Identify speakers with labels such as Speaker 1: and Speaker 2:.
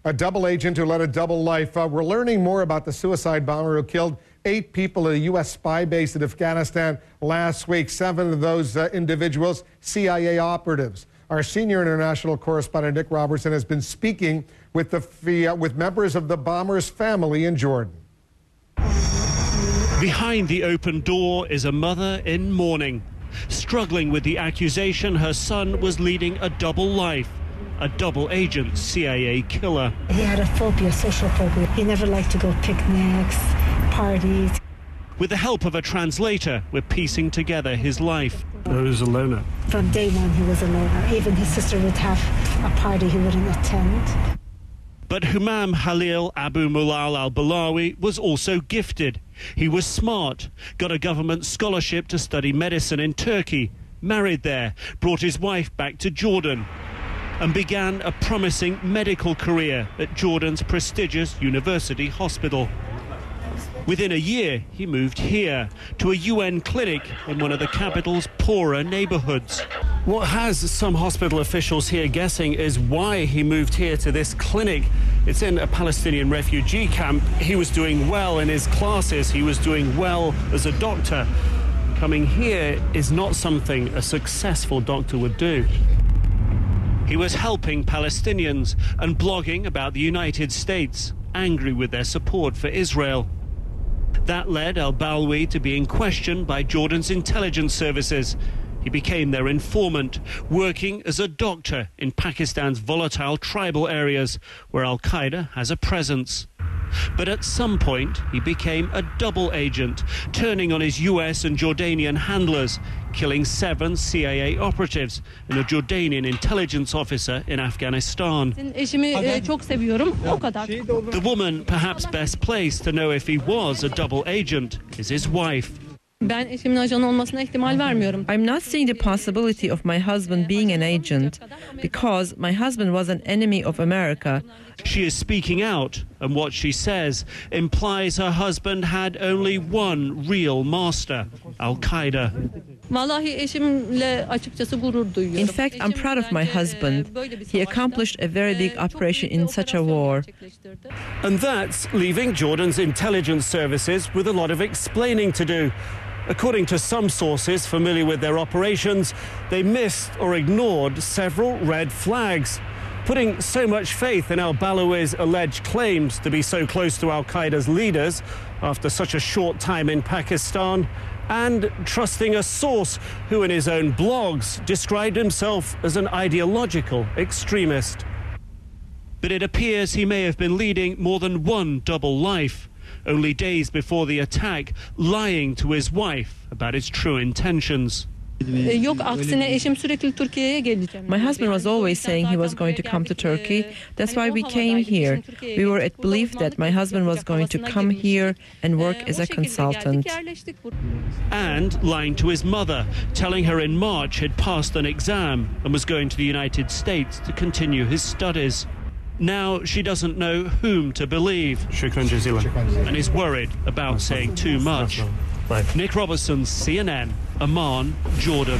Speaker 1: A double agent who led a double life. We're learning more about the suicide bomber who killed 8 people at a U.S. spy base in Afghanistan last week. 7 of those individuals, CIA operatives. Our senior international correspondent, Nick Robertson, has been speaking with members of the bomber's family in Jordan.
Speaker 2: Behind the open door is a mother in mourning, struggling with the accusation her son was leading a double life. A double agent CIA killer.
Speaker 3: He had a phobia, social phobia. He never liked to go picnics, parties.
Speaker 2: With the help of a translator, we're piecing together his life.
Speaker 4: He was a loner.
Speaker 3: From day one, he was a loner. Even his sister would have a party he wouldn't attend.
Speaker 2: But Humam Halil Abu Mulal al-Balawi was also gifted. He was smart, got a government scholarship to study medicine in Turkey, married there, brought his wife back to Jordan, and began a promising medical career at Jordan's prestigious university hospital. Within a year, he moved here, to a UN clinic in one of the capital's poorer neighborhoods. What has some hospital officials here guessing is why he moved here to this clinic. It's in a Palestinian refugee camp. He was doing well in his classes. He was doing well as a doctor. Coming here is not something a successful doctor would do. He was helping Palestinians and blogging about the United States, angry with their support for Israel. That led al-Balawi to being questioned by Jordan's intelligence services. He became their informant, working as a doctor in Pakistan's volatile tribal areas where al-Qaeda has a presence. But at some point, he became a double agent, turning on his US and Jordanian handlers, killing 7 CIA operatives and a Jordanian intelligence officer in Afghanistan. The woman perhaps best placed to know if he was a double agent is his wife.
Speaker 5: I'm not seeing the possibility of my husband being an agent because my husband was an enemy of America.
Speaker 2: She is speaking out, and what she says implies her husband had only one real master, al-Qaeda.
Speaker 5: In fact, I'm proud of my husband. He accomplished a very big operation in such a war.
Speaker 2: And that's leaving Jordan's intelligence services with a lot of explaining to do. According to some sources familiar with their operations, they missed or ignored several red flags. Putting so much faith in al-Balawi's alleged claims to be so close to al-Qaeda's leaders after such a short time in Pakistan, and trusting a source who in his own blogs described himself as an ideological extremist. But it appears he may have been leading more than one double life, only days before the attack, lying to his wife about his true intentions.
Speaker 5: My husband was always saying he was going to come to Turkey. That's why we came here. We were at belief that my husband was going to come here and work as a consultant.
Speaker 2: And lying to his mother, telling her in March he'd passed an exam and was going to the United States to continue his studies. Now she doesn't know whom to believe and is worried about saying too much. Nick Robertson, CNN, Amman, Jordan.